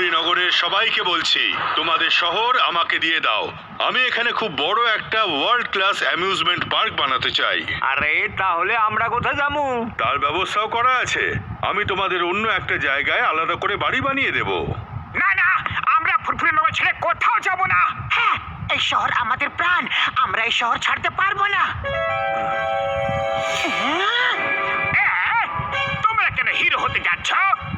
ফুরফুরি নগরের সবাইকে বলছি, তোমাদের শহর আমাকে দিয়ে দাও। আমি এখানে খুব বড় একটা ওয়ার্ল্ড ক্লাস অ্যামিউজমেন্ট পার্ক বানাতে চাই। আরে তাহলে আমরা কোথায় যাবো? তার ব্যবস্থাও করা আছে। আমি তোমাদের অন্য একটা জায়গায় আলাদা করে বাড়ি বানিয়ে দেব। না না, আমরা ফুরফুরি নগর ছেড়ে কোথাও যাব না। হ্যাঁ, এই শহর আমাদের প্রাণ, আমরা এই শহর ছাড়তে পারবো না। তোমরা কেন হিরো হতে যাচ্ছ?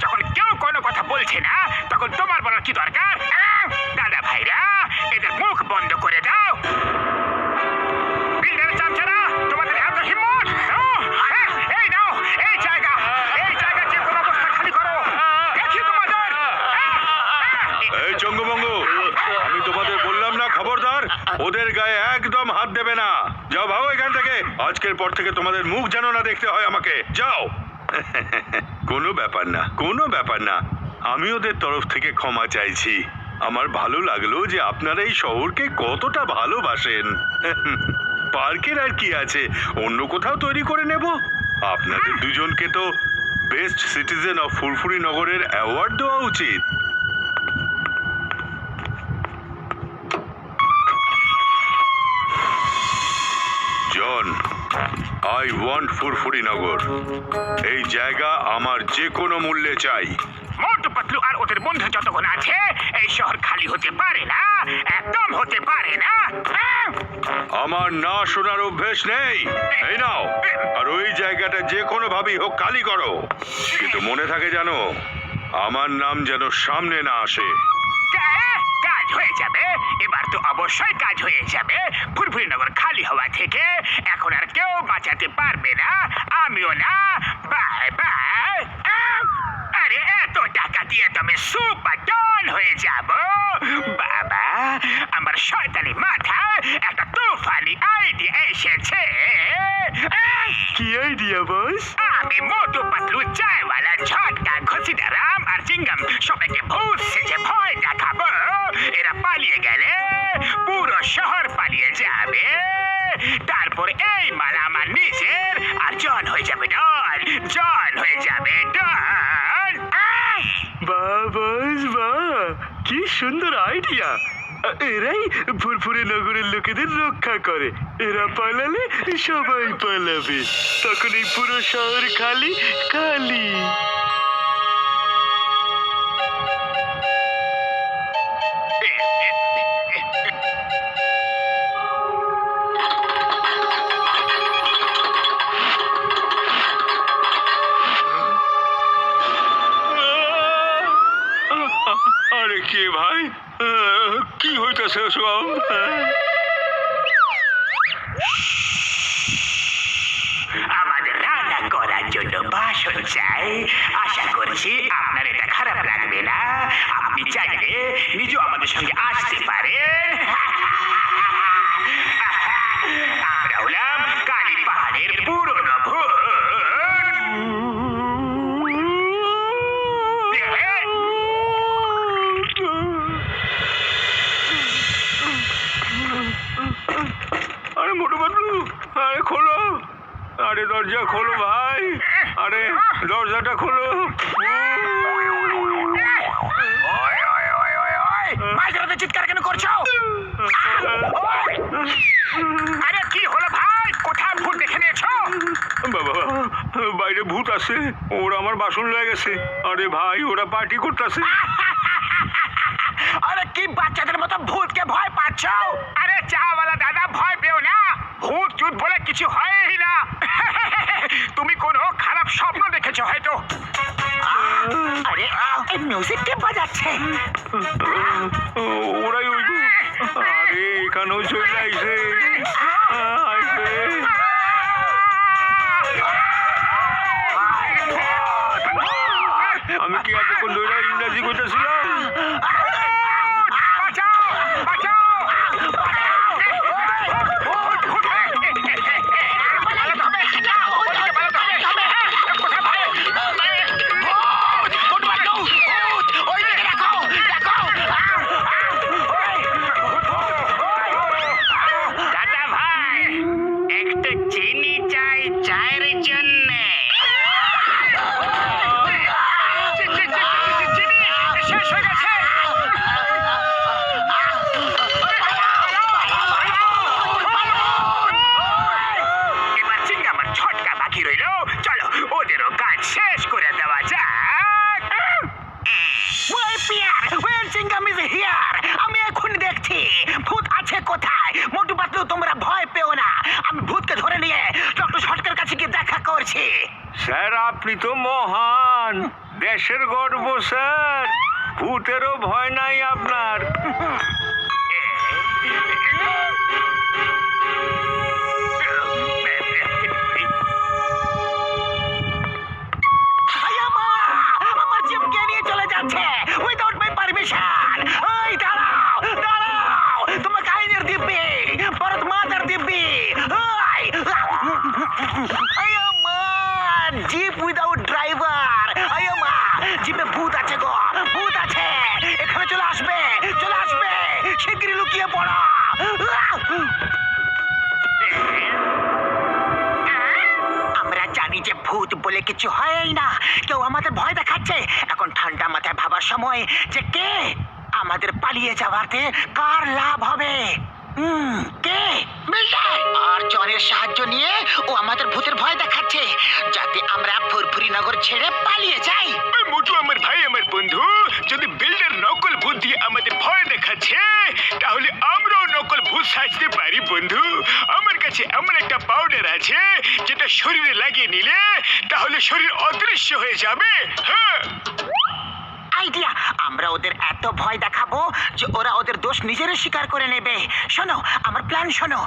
যখন কেউ কোনো কথা বলছে না তখন তোমার বলার কি দরকার? দাদা ভাইরা, এদের মুখ বন্ধ করে দাও। বিল্ডারের চামচারা, তোমাদের এত হিম্মত! এই নাও, এই জায়গা যে কোনো অবস্থা খালি করো। দেখি তোমাদের। এই চঙ্গুবঙ্গ, আমি তোমাদের বললাম না খবরদার, ওদের গায়ে একদম হাত দেবে না। যাও ভাগো এখান থেকে। আজকের পর থেকে তোমাদের মুখ যেন না দেখতে হয় আমাকে। যাও। কোনো ব্যাপার না, কোনো ব্যাপার না। আমি ওদের তরফ থেকে ক্ষমা চাইছি। আমার ভালো লাগলো যে আপনারা এই শহরকে কতটা ভালোবাসেন। পার্কের আর কি আছে, অন্য কোথাও তৈরি করে নেব। আপনাদের দুজনকে তো বেস্ট সিটিজেন অফ ফুরফুরি নগরের অ্যাওয়ার্ড দেওয়া উচিত। জন, আই ওয়ান্ট ফুরফুরি নগর। এই জায়গা আমার যে কোনো মূল্যে চাই। মোটু পাতলু আর ওদের বন্ধু যতক্ষণ আছে এই শহর খালি হতে পারে না, একদম হতে পারে না। আমার না শোনার অভ্যেস নেই। এই নাও, আর ওই জায়গাটা যে কোনো ভাবেই হোক খালি করো। কিন্তু মনে থাকে জানো, আমার নাম যেন সামনে না আসে। কাজ হয়ে যাবে, এবার তো অবশ্যই কাজ হয়ে যাবে। ফুরফুরি নগর খালি হওয়া থেকে এখন আর কেউ বাঁচাতে পারবে না, আমিও না। Bye bye. আরে এত টাকা দিয়ে তুমি সুপার ডন হয়ে যাব। বাবা, আমার শয়তানি মাথায় একটা তুফানি আইডিয়া এসেছে। কি আইডিয়া বস? আমি মোটু পাতলু চায়ওয়ালা ঝটকা ঘসিদারাম আর চিঙ্গাম সবাইকে ভূত সেজে ভয় দেখাবো। এরা পালিয়ে গেলে পুরো শহর পালিয়ে যাবে। তারপর এই মাল আমার নিজের, আর জন হয়ে যাবে ডন, জন হয়ে যাবে ডন। বাহ বস বাহ, কি সুন্দর আইডিয়া। এরাই ফুরফুরে নগরের লোকেদের রক্ষা করে। এরা পালালে সবাই পালাবে, তখন এই পুরো শহর খালি খালি। আরে কে ভাই, কি হইতেছে সব? আমাদের রান্না করার জন্য বাসন চাই। আশা করছি আপনার এটা খারাপ লাগবে না। আপনি চাইলে নিজেও আমাদের সঙ্গে আসতে পারেন। আমরা হলাম কালী পাহাড়ের পুরনো ভূত। আরে মোটু পাতলু, আরে খোলো, আরে দরজা খোলো ভাই, আরে দরজাটা খোলো। মাঝরাতে চিৎকার কেন করছো? আরে কি হলো ভাই, কোথায় ভূত দেখে নিয়েছো? বাবা, বাইরে ভূত আছে, ওরা আমার বাসন লয়ে গেছে। আরে ভাই, ওরা পার্টি করতেছে। আরে কি বাচ্চাদের মতো ভূতকে ভয় পাচ্ছ? আরে চাওয়ালা দাদা, ভয় পেও না, ভূত চুত বলে কিছু হয়ই না। তুমি কোনো খারাপ স্বপ্ন দেখেছো হয়তো। আরে এই মিউজিক কে বাজাচ্ছে? ওরাই ওই ভূত। আরে এখানেও চলে আইছে। আমি কি এতক্ষণ ধরে ইংরাজি করতেছিলাম? দাদা ভাই, একটা স্যার আপনি তো মহান দেশের গর্ব স্যার, ভূতেরও ভয় নাই আপনার। আমার জিমকে নিয়ে চলে যাচ্ছে উইদাউট মাই পারমিশন। ওই দাঁড়াও দাঁড়াও, তোমার কাহিনীর দিব্যি ভারত মাতার দিব্যি। Zip without driver. জিপে ভূত আছে গো, ভূত আছে। এখানে চলে আসবে, চলে আসবে, শিগগিরই লুকিয়ে পড়ো। আমরা জানি যে ভূত বলে কিছু হয়ই না, কেউ আমাদের ভয় দেখাচ্ছে। এখন ঠান্ডা মাথায় ভাবার সময় যে কে আমাদের পালিয়ে যাওয়াতে কার লাভ হবে। কে? বিল্ডার। আর চরের সাহায্য নিয়ে ও আমাদের ভূতের ভয় দেখাচ্ছে যাতে আমরা ফুরফুরি নগর ছেড়ে পালিয়ে যাই। মোটু আমার ভাই, আমার বন্ধু, যদি বিল্ডার নকল ভূত দিয়ে আমাদের ভয় দেখাচ্ছে তাহলে আমরাও নকল ভূত সাজতে পারি বন্ধু। আমার কাছে এমন একটা পাউডার আছে যেটা শরীরে লাগিয়ে নিলে তাহলে শরীর অদৃশ্য হয়ে যাবে। হ্যাঁ, আইডিয়া। আমরা ওদের এত ভয় দেখাবো যে ওরা ওদের দোষ নিজেরই স্বীকার করে নেবে। শোনো আমার প্ল্যান শোনো।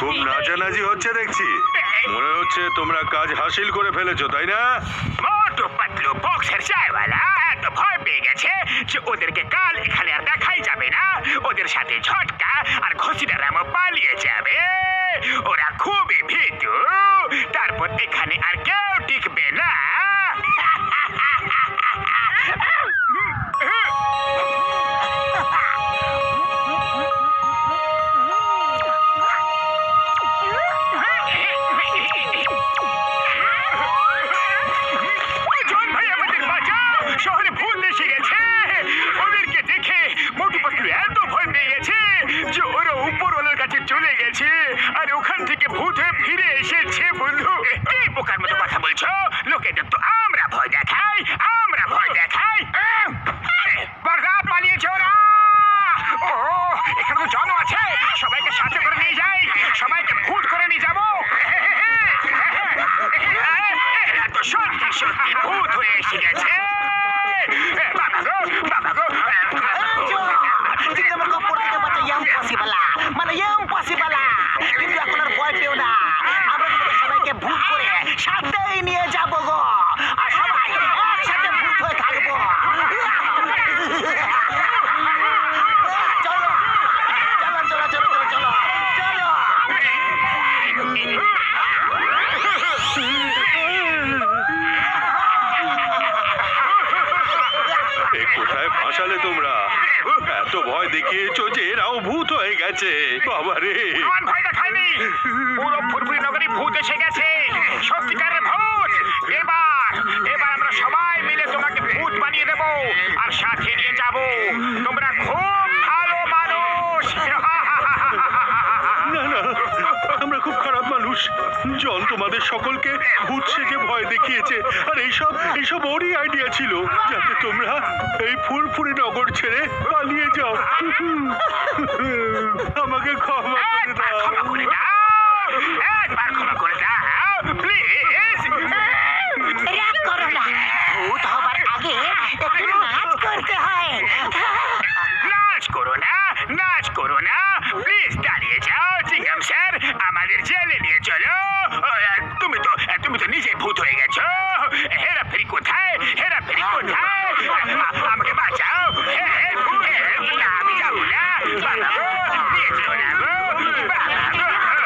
খুব নাচানাচি হচ্ছে দেখছি, মনে হচ্ছে তোমরা কাজ হাসিল করে ফেলেছো তাই না? মোটু পাতলু বক্সের চায়ওয়ালা এত ভয় পেয়ে গেছে যে ওদেরকে কাল এখানে আর দেখাই যাবে না। ওদের সাথে ঝটকা আর ঘষিদারামও পালিয়ে যাবে। ওরা খুবই ভীতু, তারপর এখানে আর কেউ টিকবে না। লোকেদের তো আমরা ভয় দেখাই, আমরা ভয় দেখাই। বর্গা পালিয়েছে ওরা। ও এখানে তো জনও আছে, সবাইকে সাথে করে নিয়ে যাই, সবাইকে ভূত করে নিয়ে যাবো। এত সত্যি সত্যি ভূত হয়ে এসে গেছে। বাবা গো, বাবা গো, মানে ইম্পসিবল। কিন্তু এখন আর ভয় পেও না, আমরা সবাইকে ভূত করে সাথেই নিয়ে যাবো গো, আর সবাই একসাথে ভূত হয়ে থাকবো। চলো চলো চলো চলো চলো চলো চলো। কোথায় ফাঁসালে তোমরা? এত ভয় দেখিয়েছো যে এরাও ভূত হয়ে গেছে। বাবারে, আমার ভয় দেখায়নি, পুরো ফুরফুরি নগরী ভূত এসে গেছে, সত্যিকারের ভূত। এবার এবার আমরা সবাই মিলে তোমাকে ভূত বানিয়ে দেব আর সাথে নিয়ে যাব। তোমরা খুব ভালো মানুষ। না না, আমরা খুব খারাপ মানুষ। জল তোমাদের সকলকে ভূত সেজে ভয় দেখিয়েছে, আর এইসব ওরই আইডিয়া ছিল যাতে তোমরা এই ফুরফুরি নগর ছেড়ে পালিয়ে যাও। আমাকে ক্ষমা করে দাও। ক্ষমা করে দাও, একবার ক্ষমা করে দাও প্লিজ। রাগ করো না, ভূত হবার আগে একটু নাচ করতে হয়। নাচ করো না, নাচ করো না, প্লিজ দাঁড়িয়ে যাও। চিংগাম স্যার আমাদের জেলে নিয়ে চলো। তুমি তো নিজে ভূত হয়ে গেছো। হেরাফেরি কোথায়, হেরাফেরি কোথায়? আমাকে বাঁচাও। আমি যাবো না, বাবা গো, নিয়ে যেও না গো, বাবা গো।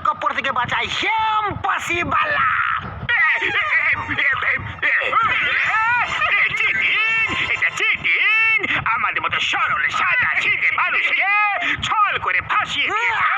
কপ্পর থেকে বাঁচাই ইম্পসিবল এটা চিটিং আমাদের মতো সরল সাদা সিধে মানুষকে ছল করে ফাঁসিয়ে দিয়ে